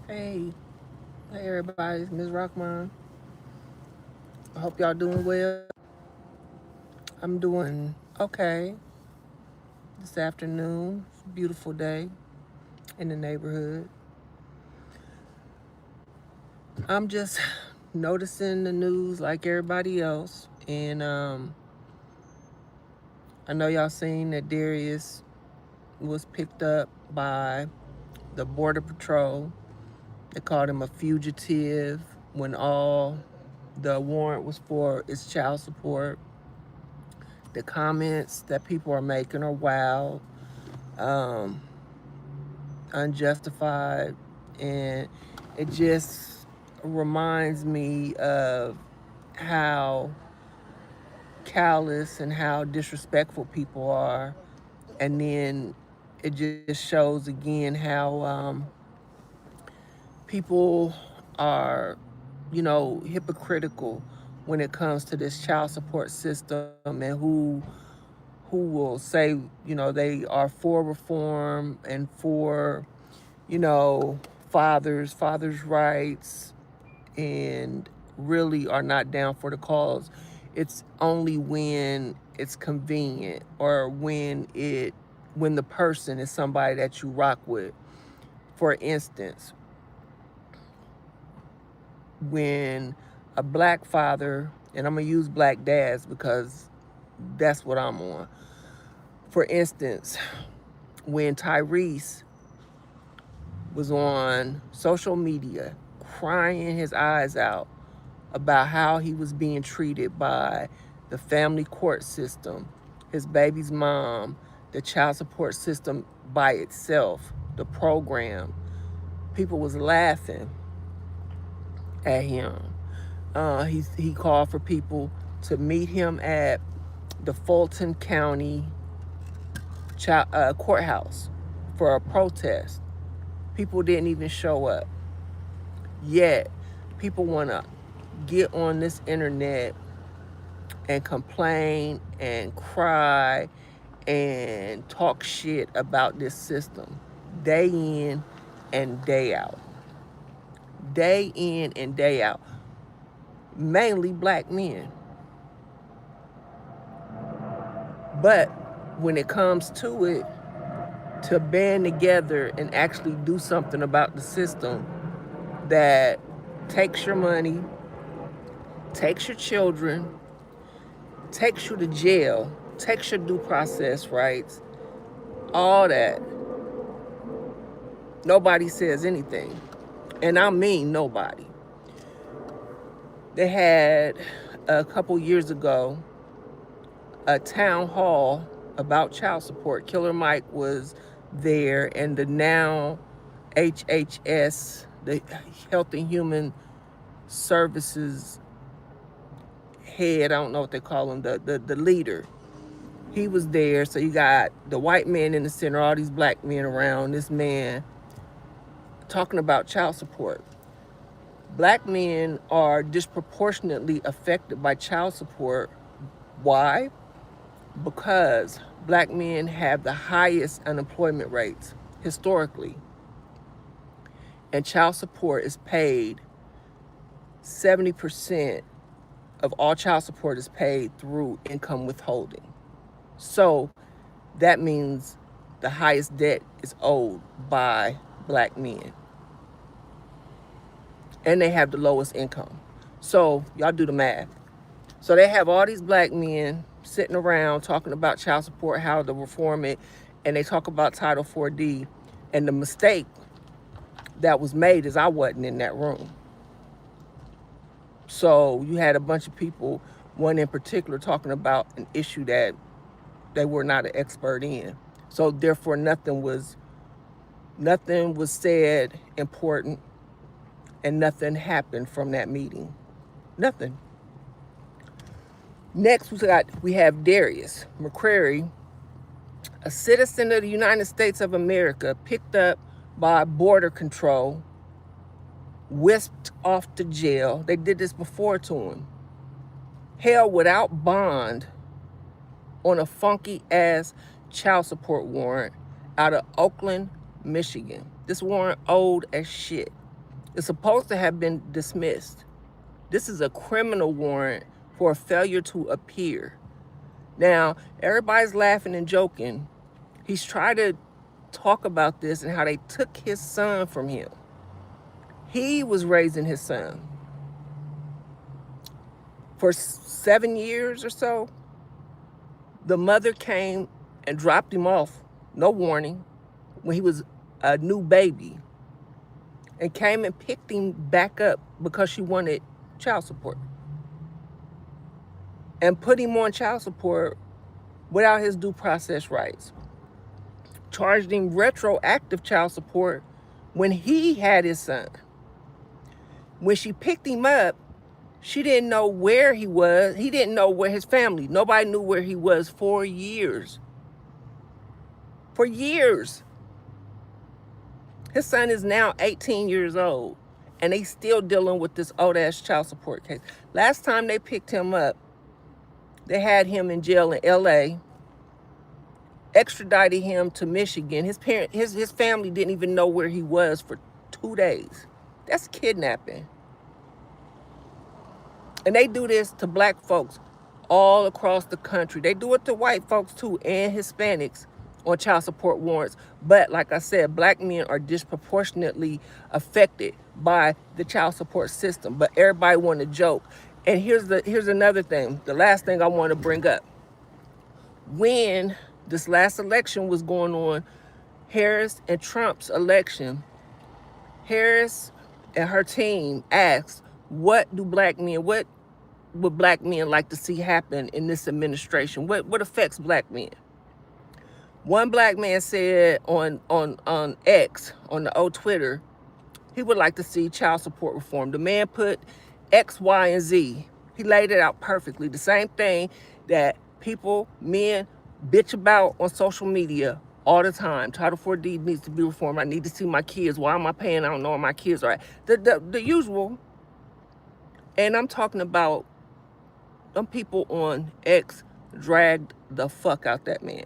Hey, hey everybody, it's MzRockMon. I hope y'all doing well. I'm doing okay this afternoon. It's a beautiful day in the neighborhood. I'm just noticing the news like everybody else. And I know y'all seen that Darius was picked up by the Border Patrol. They called him a fugitive when all the warrant was for is child support. The comments that people are making are wild, um, unjustified, and it just reminds me of how callous and how disrespectful people are. And then it just shows again how people are, hypocritical when it comes to this child support system and who will say, they are for reform and for, you know, fathers' rights, and really are not down for the cause. It's only when it's convenient or when the person is somebody that you rock with. For instance, when a black father, and I'm gonna use black dads because that's what I'm on. For instance, when Tyrese was on social media crying his eyes out about how he was being treated by the family court system, his baby's mom, the child support system by itself, the program, people was laughing at him. He called for people to meet him at the Fulton County courthouse for a protest. People didn't even show up. Yet, people want to get on this internet and complain and cry and talk shit about this system day in and day out. Day in and day out. Mainly black men. But when it comes to it, to band together and actually do something about the system that takes your money, takes your children, takes you to jail, takes your due process rights, all that, nobody says anything. And I mean nobody. They had a couple years ago a town hall about child support. Killer Mike was there, and the now HHS, the Health and Human Services head, I don't know what they call him, the leader. He was there, so you got the white man in the center, all these black men around this man talking about child support. Black men are disproportionately affected by child support. Why? Because black men have the highest unemployment rates historically. And child support is paid 70% of all child support is paid through income withholding. So that means the highest debt is owed by black men. And they have the lowest income. So y'all do the math. So they have all these black men sitting around talking about child support, how to reform it, and they talk about Title 4D. And the mistake that was made is I wasn't in that room. So you had a bunch of people, one in particular, talking about an issue that they were not an expert in. So therefore nothing was said important, and nothing happened from that meeting. Nothing. Next we have Darius McCrary, a citizen of the United States of America, picked up by border control, whisked off to jail. They did this before to him. Held without bond on a funky ass child support warrant out of Oakland, Michigan. This warrant old as shit. is supposed to have been dismissed. This is a criminal warrant for a failure to appear. Now, everybody's laughing and joking. He's trying to talk about this and how they took his son from him. He was raising his son for 7 years or so. The mother came and dropped him off, no warning, when he was a new baby, and came and picked him back up because she wanted child support, and put him on child support without his due process rights. Charged him retroactive child support when he had his son. When she picked him up, she didn't know where he was. He didn't know where his family. Nobody knew where he was for years. For years. His son is now 18 years old, and they still dealing with this old-ass child support case. Last time they picked him up, they had him in jail in LA, extradited him to Michigan. His family didn't even know where he was for 2 days. That's kidnapping. And they do this to black folks all across the country. They do it to white folks too, and Hispanics on child support warrants. But like I said, black men are disproportionately affected by the child support system. But everybody want to joke. And here's another thing, the last thing I want to bring up. When this last election was going on, Harris and Trump's election, Harris and her team asked, what would black men like to see happen in this administration? What affects black men? One black man said on X, on the old Twitter, he would like to see child support reform. The man put X, Y, and Z. He laid it out perfectly. The same thing that men bitch about on social media all the time. Title 4D needs to be reformed. I need to see my kids. Why am I paying? I don't know where my kids are at. The usual. And I'm talking about them people on X dragged the fuck out that man.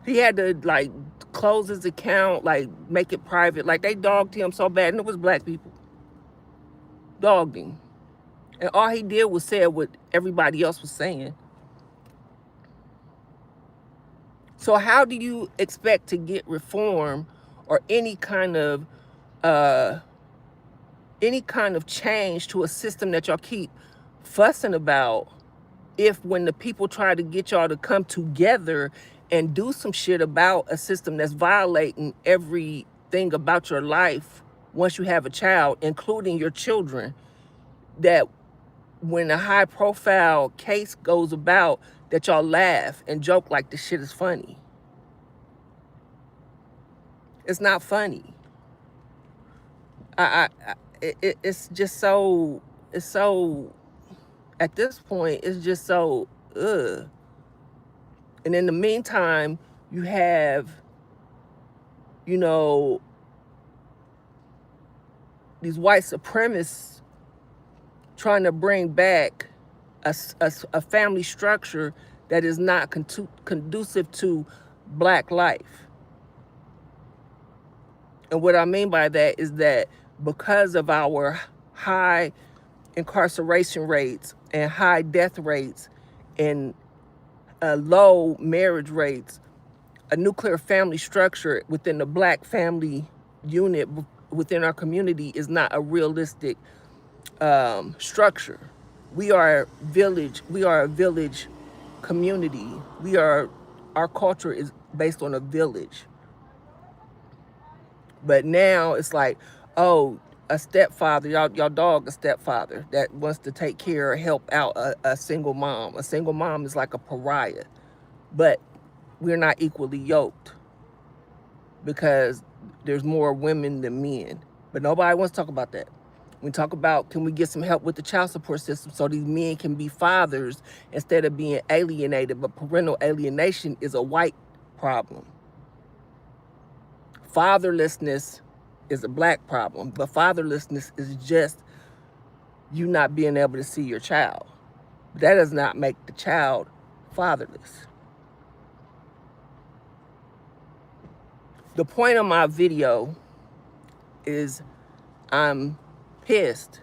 He had to like close his account, like make it private. Like they dogged him so bad, and it was black people. Dogged him. And all he did was say what everybody else was saying. So how do you expect to get reform or any kind of change to a system that y'all keep fussing about if when the people try to get y'all to come together and do some shit about a system that's violating everything about your life once you have a child, including your children, that when a high profile case goes about, that y'all laugh and joke like this shit is funny. It's not funny. It's just so, at this point, it's just so, ugh. And in the meantime, you have, these white supremacists trying to bring back a family structure that is not conducive to black life. And what I mean by that is that because of our high incarceration rates and high death rates and low marriage rates, a nuclear family structure within the black family unit within our community is not a realistic structure. We are a village community. Our culture is based on a village. But now it's like, oh, a stepfather, y'all dog a stepfather that wants to take care or help out a single mom. A single mom is like a pariah. But we're not equally yoked because there's more women than men. But nobody wants to talk about that. We talk about, can we get some help with the child support system so these men can be fathers instead of being alienated? But parental alienation is a white problem. Fatherlessness is a black problem, but fatherlessness is just you not being able to see your child. That does not make the child fatherless. The point of my video is I'm pissed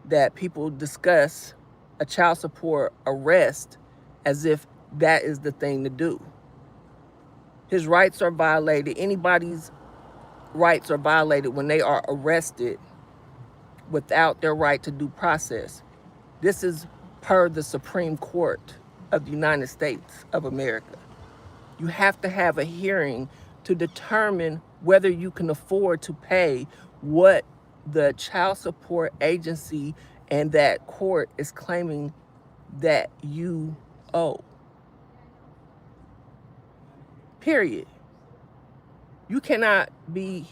that people discuss a child support arrest as if that is the thing to do. His rights are violated. Anybody's rights are violated when they are arrested without their right to due process. This is per the Supreme Court of the United States of America. You have to have a hearing to determine whether you can afford to pay what the child support agency and that court is claiming that you owe. Period. You cannot be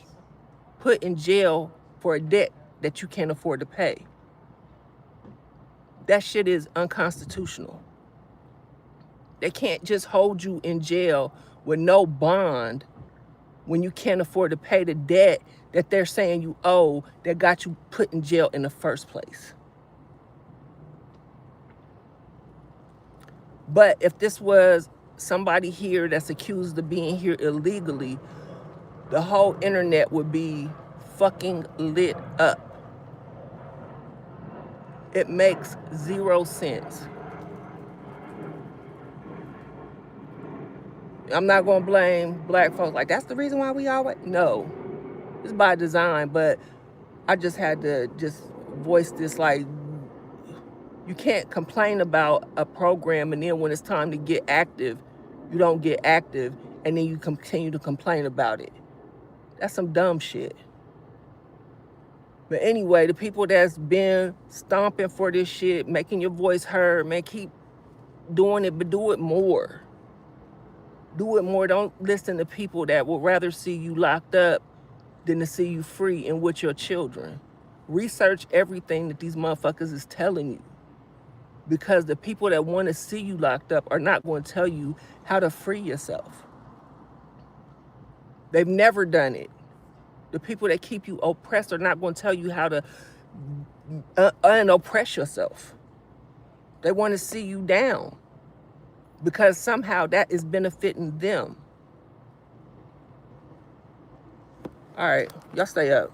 put in jail for a debt that you can't afford to pay. That shit is unconstitutional. They can't just hold you in jail with no bond when you can't afford to pay the debt that they're saying you owe that got you put in jail in the first place. But if this was somebody here that's accused of being here illegally, the whole internet would be fucking lit up. It makes zero sense. I'm not gonna blame black folks like that's the reason why we always, no, it's by design, but I just had to just voice this, like, you can't complain about a program and then when it's time to get active, you don't get active and then you continue to complain about it. That's some dumb shit. But anyway, the people that's been stomping for this shit, making your voice heard, man, keep doing it, but do it more. Do it more. Don't listen to people that would rather see you locked up than to see you free and with your children. Research everything that these motherfuckers is telling you. Because the people that want to see you locked up are not going to tell you how to free yourself. They've never done it. The people that keep you oppressed are not going to tell you how to unoppress yourself. They want to see you down because somehow that is benefiting them. All right, y'all stay up.